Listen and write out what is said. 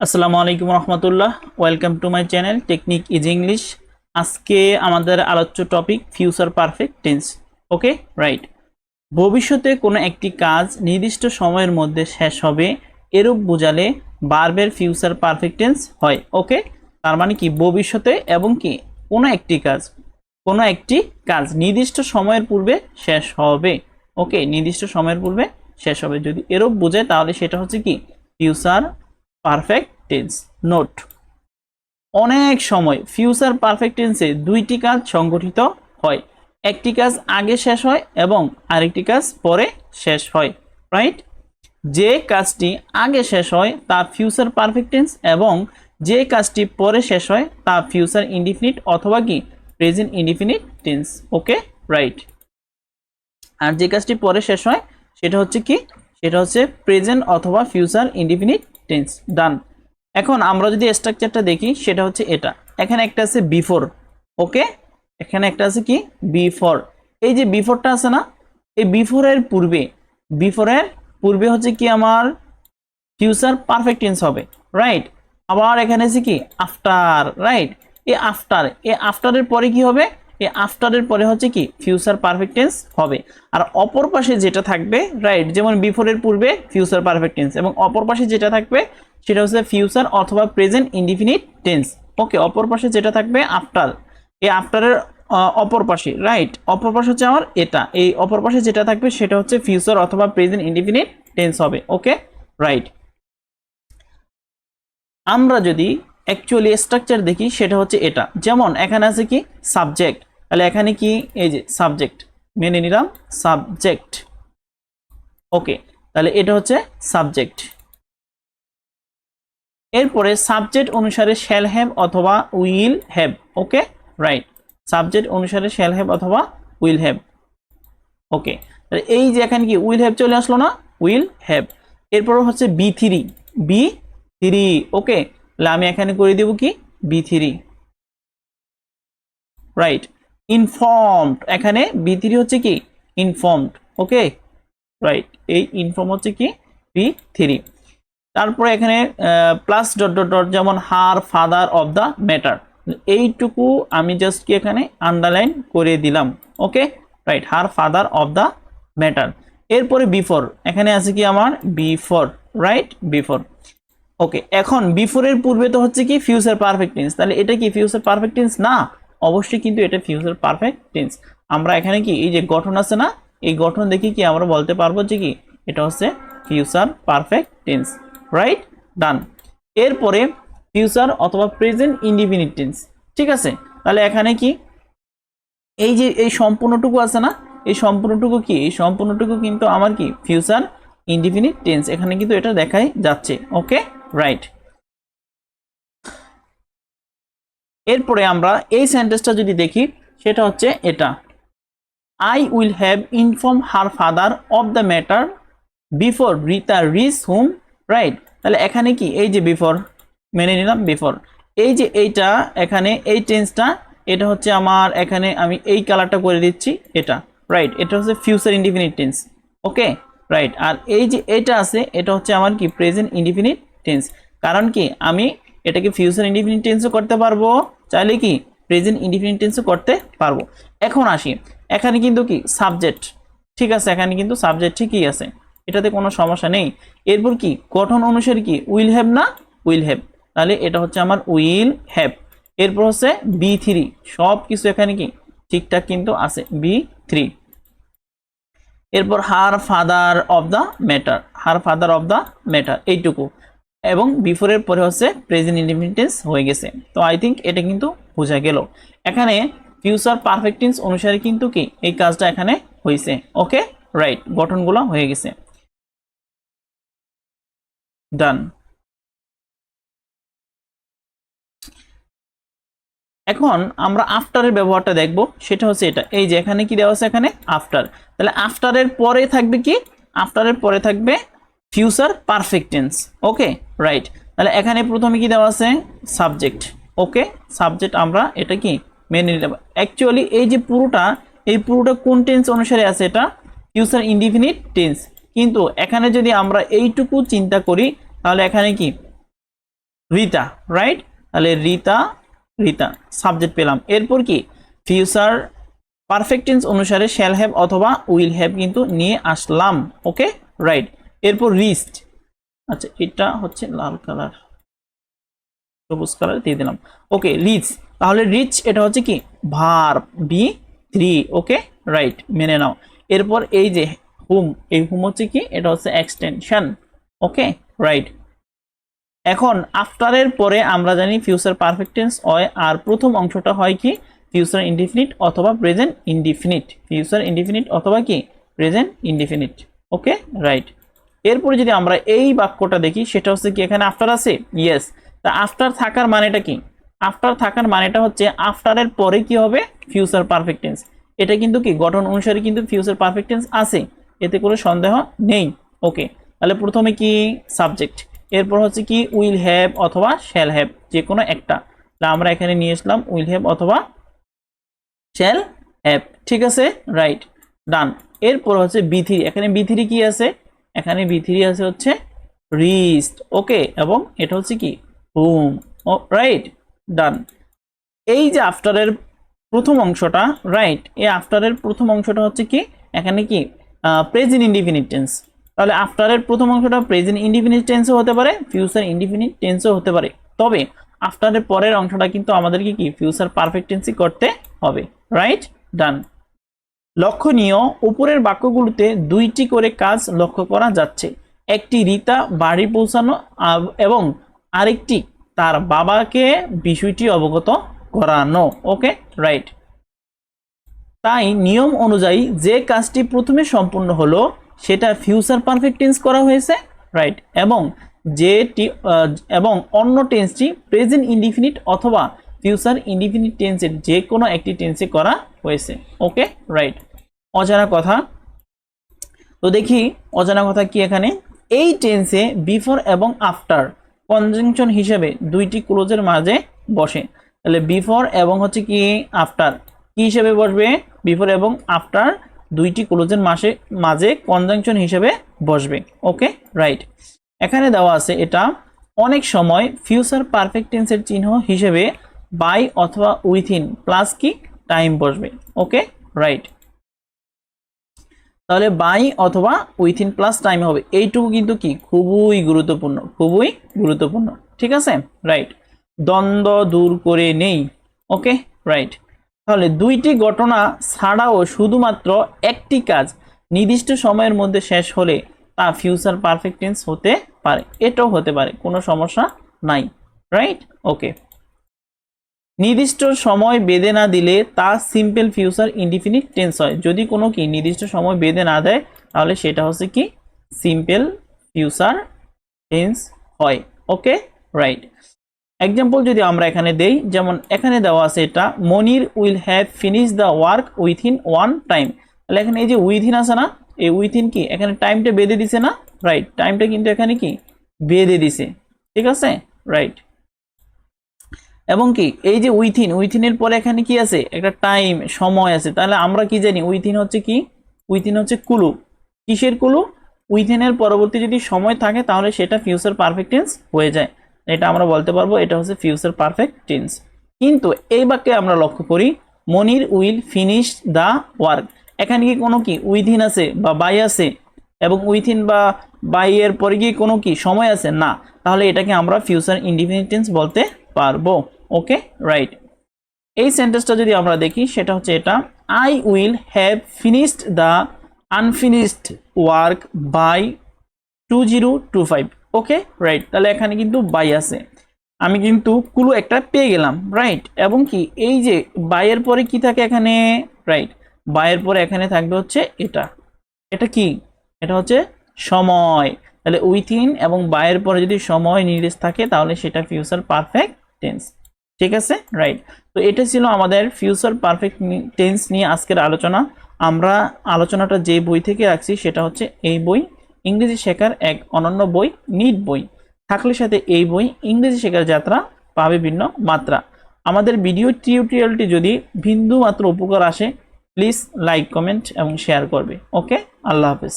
আসসালামু আলাইকুম রহমতুল্লাহ। Welcome to my channel technique easy English. আজকে আমাদের আলোচ্য topic future perfect tense. Okay, right. ভবিষ্যতে কোনো একটি কাজ নির্দিষ্ট সময়ের মধ্যে শেষ হবে এরূপ বোঝালে ভার্বের ফিউচার পারফেক্ট টেন্স হয়। ওকে, তার মানে কি ভবিষ্যতে এবং কি কোনো একটি কাজ নির্দিষ্ট সময়ের পূর্বে শেষ হবে। ওকে, নির্দিষ্ট সময়ের পূর্বে শেষ হবে যদি এরূপ বোঝায় তাহলে সেটা হচ্ছে কি ফিউচার পারফেক্ট টেন্স। নোট: অনেক সময় ফিউচার পারফেক্ট টেন্সে দুইটি কাজ সংগঠিত হয়, একটি কাজ আগে শেষ হয় এবং আরেকটি কাজ পরে শেষ হয়। রাইট? যে কাজটি আগে শেষ হয় তা ফিউচার পারফেক্ট টেন্স এবং যে কাজটি পরে শেষ হয় তা ফিউচার ইনডিফিনিট অথবা কি present indefinite tense. Okay, right. আর যে কাজটি পরে শেষ হয় সেটা হচ্ছে কি, সেটা হচ্ছে প্রেজেন্ট অথবা ফিউচার ইনডিফিনিট টেন্স। ডান। এখন আমরা যদি স্ট্রাকচারটা দেখি সেটা হচ্ছে এটা। এখানে একটা আছে বিফোর। ওকে, এখানে একটা আছে কি বিফোর। এই যে বিফোরটা আছে না, এই বিফোরের পূর্বে হচ্ছে কি আমার ফিউচার পারফেক্ট টেন্স হবে। রাইট? আবার এখানে আছে কি আফটার। রাইট? এই আফটারের পরে কি হবে, এই আফটারের পরে হচ্ছে কি ফিউচার পারফেক্ট টেন্স হবে। আর অপর পাশে যেটা থাকবে, রাইট, যেমন বিফোরের পূর্বে ফিউচার পারফেক্ট টেন্স এবং অপর পাশে যেটা থাকবে সেটা হচ্ছে ফিউচার অথবা প্রেজেন্ট ইনডিফিনিট টেন্স। ওকে, অপর পাশে যেটা থাকবে আফটার, এই আফটারের অপর পাশে, রাইট, অপর পাশে হচ্ছে আমার এটা, এই অপর পাশে যেটা থাকবে সেটা হচ্ছে ফিউচার অথবা প্রেজেন্ট ইনডিফিনিট টেন্স হবে। ওকে, রাইট। আমরা যদি অ্যাকচুয়ালি স্ট্রাকচার দেখি সেটা হচ্ছে এটা। যেমন এখানে আছে কি সাবজেক্ট, তাহলে এখানে কি এই যে সাবজেক্ট, মেনে নিলাম সাবজেক্ট। ওকে, তাহলে এটা হচ্ছে সাবজেক্ট। এরপরে সাবজেক্ট অনুসারে শ্যাল হ্যাভ অথবা will have. Okay, right, subject অনুসারে শ্যাল হ্যাভ অথবা উইল হ্যাভ। ওকে, তাহলে এই যে এখানে কি উইল হ্যাভ চলে আসলো না, উইল হ্যাভ। এরপর হচ্ছে বি থ্রি। ওকে, তাহলে আমি এখানে করে দেব কি বি3। রাইট? ইনফর্মড, এখানে বি3 হচ্ছে কি ইনফর্মড। ওকে, রাইট, এই ইনফর্ম হচ্ছে কি বি3। তারপরে এখানে প্লাস ডট ডট ডট, যেমন her father of the matter, এইটুকু আমি জাস্ট কি এখানে আন্ডারলাইন করে দিলাম। Okay, right, her father of the matter. এরপরে বিফোর, এখানে আছে কি আমার বিফোর। Right, before. ওকে, এখন বিফোরের পূর্বে তো হচ্ছে কি ফিউচার পারফেক্ট টেন্স, তাহলে এটা কি ফিউচার পারফেক্ট টেন্স না? অবশ্যই কিন্তু এটা ফিউচার পারফেক্ট টেন্স। আমরা এখানে কি এই যে গঠন আছে না, এই গঠন দেখি কি আমরা বলতে পারবো যে কি এটা হচ্ছে ফিউচার পারফেক্ট টেন্স। রাইট? ডান। এরপরে ফিউচার অথবা প্রেজেন্ট ইনডিফিনিট টেন্স। ঠিক আছে, তাহলে এখানে কি এই যে এই সম্পূর্ণটুকু আছে না, এই সম্পূর্ণটুকু কি, এই সম্পূর্ণটুকু কিন্তু আমার কি ফিউচার ইনডিফিনিট টেন্স, এখানে কিন্তু এটা দেখাই যাচ্ছে। ওকে, রাইট। এরপরে আমরা এই সেন্টেন্সটা যদি দেখি সেটা হচ্ছে এটা, I will have inform her father of the matter before Rita reach home. Right? তাহলে এখানে কি এই যে বিফোর, মেনে নিলাম বিফোর, এই যে এইটা এখানে এই টেন্সটা, এটা হচ্ছে আমার এখানে আমি এই কালারটা করে দিচ্ছি এটা। রাইট? এটা হচ্ছে future indefinite tense. Okay, right. আর এই যে এটা আছে এটা হচ্ছে আমার কি প্রেজেন্ট ইনডিফিনিট টেন্স। কারণ কি আমি এটাকে ফিউচার ইনডিফিনিট টেন্সও করতে পারবো, চাইলে কি প্রেজেন্ট ইনডিফিনিট টেন্সও করতে পারবো। এখন আসি, এখানে কিন্তু কি সাবজেক্ট, ঠিক আছে, এখানে কিন্তু সাবজেক্ট ঠিকই আছে, এটাতে কোনো সমস্যা নেই। এরপর কি গঠন অনুসারে কি উইল হ্যাভ না, উইল হ্যাভ, তাহলে এটা হচ্ছে আমার উইল হ্যাভ। এরপর হচ্ছে বি3, সব কিছু এখানে কি ঠিকঠাক কিন্তু আছে, বি3। এরপর হার father of the matter, her father of the matter এইটুকু, এবং বিফোরের পরে হচ্ছে প্রেজেন্ট ইনডিফিনিট টেন্স হয়ে গেছে। তো আই থিঙ্ক এটা কিন্তু বোঝা গেল। এখানে ফিউচার পারফেক্ট টেন্স অনুসারে কিন্তু কি এই কাজটা এখানে হয়েছে। ওকে, রাইট, গঠনগুলো হয়ে গেছে। ডান। এখন আমরা আফটারের ব্যবহারটা দেখব, সেটা হচ্ছে এটা, এই যে এখানে কি দেওয়া আছে, এখানে আফটার, তাহলে আফটারের পরে থাকবে কি, আফটারের পরে থাকবে future perfect tense. Okay, right. তাহলে এখানে প্রথমে কি দেওয়া আছে সাবজেক্ট। ওকে, সাবজেক্ট আমরা এটা কি মেনে নিলাম। অ্যাকচুয়ালি এই যে পুরোটা, এই পুরোটা কোন টেন্স অনুসারে আছে, এটা ফিউচার ইনডিফিনিট টেন্স। কিন্তু এখানে যদি আমরা এইটুকু চিন্তা করি তাহলে এখানে কি রিতা, রাইট? তাহলে রিতা, রিতা সাবজেক্ট পেলাম। এরপর কি ফিউচার পারফেক্ট টেন্স অনুসারে শ্যাল হ্যাভ অথবা উইল হ্যাভ কিন্তু নিয়ে আসলাম। ওকে, রাইট। এরপর রিচড, আচ্ছা এটা হচ্ছে লাল কালার, সবুজ কালার দিয়ে দিলাম। ওকে, রিচ, তাহলে রিচ এটা হচ্ছে কি ভার্ব বি 3। ওকে, রাইট, মেনে নাও। এরপর এই যে হুম, এই হুম হচ্ছে কি, এটা হচ্ছে এক্সটেনশন। ওকে, রাইট। এখন আফটারের পরে আমরা জানি ফিউচার পারফেক্ট টেন্স হয়, আর প্রথম অংশটা হয় কি ফিউচার ইনডিফিনিট অথবা প্রেজেন্ট ইনডিফিনিট। ফিউচার ইনডিফিনিট অথবা কি প্রেজেন্ট ইনডিফিনিট। ওকে, রাইট। এরপরে যদি আমরা এই বাক্যটা দেখি, সেটা হচ্ছে কি এখানে আফটার আছে, ইয়েস। তা আফটার থাকার মানেটা কি? আফটার থাকার মানেটা হচ্ছে আফটারের পরে কি হবে ফিউচার পারফেক্ট টেন্স। এটা কিন্তু কি গঠন অনুসারে কিন্তু ফিউচার পারফেক্ট টেন্স আছে, এতে কোনো সন্দেহ নেই। ওকে, তাহলে প্রথমে কি সাবজেক্ট, এরপর হচ্ছে কি উইল হ্যাভ অথবা শ্যাল হ্যাভ, যে কোনো একটা। আমরা এখানে নিয়ে আসলাম উইল হ্যাভ অথবা শ্যাল হ্যাভ, ঠিক আছে, রাইট, ডান। এরপর হচ্ছে বি3, এখানে বি3 কি আছে, এখানে বি3 আছে হচ্ছে রিস্ট। ওকে, এবং এটা হচ্ছে কি হুম। ও রাইট, ডান। এই যে আফটারের প্রথম অংশটা, রাইট, এই আফটারের প্রথম অংশটা হচ্ছে কি এখানে কি প্রেজেন্ট ইনডিফিনিট টেন্স। তাহলে আফটারের প্রথম অংশটা প্রেজেন্ট ইনডিফিনিট টেন্সও হতে পারে, ফিউচার ইনডিফিনিট টেন্সও হতে পারে। তবে আফটারের পরের অংশটা কিন্তু আমাদেরকে কি ফিউচার পারফেক্ট টেন্সই করতে হবে, রাইট, ডান। লক্ষণীয়, উপরের বাক্যগুলোতে দুইটি করে কাজ লক্ষ্য করা যাচ্ছে। একটি রিতা বাড়ি পৌঁছানো এবং আরেকটি তার বাবাকে বিষয়টি অবগত করানো। ওকে, রাইট। তাই নিয়ম অনুযায়ী যে কাজটি প্রথমে সম্পূর্ণ হলো সেটা ফিউচার পারফেক্ট টেন্স করা হয়েছে, রাইট, এবং যেটি এবং অন্য টেন্সটি প্রেজেন্ট ইনডিফিনিট অথবা ফিউচার ইনডিফিনিট টেন্সের যে কোনো একটি টেন্সে করা হয়েছে। ওকে, রাইট। অজানা কথা, তো দেখি অজানা কথা কি এখানে। এই টেন্সে বিফোর এবং আফটার কনজাংশন হিসেবে দুইটি ক্লোজের মাঝে বসে। তাহলে বিফোর এবং হচ্ছে কি আফটার কি হিসেবে বসবে, বিফোর এবং আফটার দুইটি ক্লোজের মাঝে কনজাংশন হিসেবে বসবে। ওকে, রাইট। এখানে দেওয়া আছে এটা অনেক সময় ফিউচার পারফেক্ট টেন্সের চিহ্ন হিসেবে বাই অথবা উইথিন প্লাস কি টাইম বসবে। ওকে, রাইট। তাহলে বাই অথবা উইথিন প্লাস টাইম হবে, এইটুকু কিন্তু কি খুবই গুরুত্বপূর্ণ, খুবই গুরুত্বপূর্ণ, ঠিক আছে, রাইট। দ্বন্দ্ব দূর করে নেই। ওকে, রাইট। তাহলে দুইটি ঘটনা ছাড়াও শুধুমাত্র একটি কাজ নির্দিষ্ট সময়ের মধ্যে শেষ হলে তা ফিউচার পারফেক্ট টেন্স হতে পারে, এটাও হতে পারে, কোনো সমস্যা নাই, রাইট। ওকে, নির্দিষ্ট সময় বেঁধে না দিলে তা সিম্পল ফিউচার ইনডিফিনিট টেন্স হয়। যদি কোনো কি নির্দিষ্ট সময় বেঁধে না দেয় তাহলে সেটা হচ্ছে কি সিম্পল ফিউচার টেন্স হয়। ওকে, রাইট। এক্সাম্পল যদি আমরা এখানে দেই, যেমন এখানে দেওয়া আছে এটা Monir will have finish the work within one time. তাহলে এখানে এই যে উইথিন আছে না, এই উইথিন কি এখানে টাইমটা বেঁধে দিছে না, রাইট, টাইমটা কিন্তু এখানে কি বেঁধে দিছে, ঠিক আছে, রাইট। এবং কি এই যে উইথিনের পরে এখানে কি আছে একটা টাইম সময় আছে। তাহলে আমরা কি জানি উইথিন হচ্ছে কি, উইথিন হচ্ছে কুলু। কিসের কুলু? উইথিনের পরবর্তী যদি সময় থাকে তাহলে সেটা ফিউচার পারফেক্ট টেন্স হয়ে যায়, এটা আমরা বলতে পারবো এটা হচ্ছে ফিউচার পারফেক্ট টেন্স। কিন্তু এই বাক্যে আমরা লক্ষ্য করি মনির উইল ফিনিশ দ্য ওয়ার্ক, এখানে কি কোনো কি উইথিন আছে বা বাই আছে, এবং উইথিন বা বাই এর পরে কি কোনো কি সময় আছে না, তাহলে এটাকে আমরা ফিউচার ইনডিফিনিট টেন্স বলতে পারবো। Okay, right. এই সেন্টেন্সটা যদি আমরা দেখি সেটা হচ্ছে এটা I will have finished the unfinished work by 2025। Okay, right. তাহলে এখানে কিন্তু বাই আছে, আমি কিন্তু কুলু একটা পেয়ে গেলাম, রাইট। এবং কি এই যে বাইয়ের পরে কি থাকে এখানে, রাইট, বাইয়ের পরে এখানে থাকবে হচ্ছে এটা, এটা কি, এটা হচ্ছে সময়। তাহলে উইথিন এবং বাইয়ের পরে যদি সময় নির্দেশ থাকে তাহলে সেটা ফিউচার পারফেক্ট টেন্স, ঠিক আছে, রাইট। তো এটা ছিল আমাদের ফিউচার পারফেক্ট টেন্স নিয়ে আজকের আলোচনা। আমরা আলোচনাটা যে বই থেকে রাখছি সেটা হচ্ছে এই বই, ইংরেজি শেখার এক অনন্য বই, নিট বই। থাকলে সাথে এই বই ইংরেজি শেখার যাত্রা পাবে ভিন্ন মাত্রা। আমাদের ভিডিও টিউটোরিয়ালটি যদি বিন্দু মাত্র উপকার আসে প্লিজ লাইক, কমেন্ট এবং শেয়ার করবে। ওকে, আল্লাহ হাফেজ।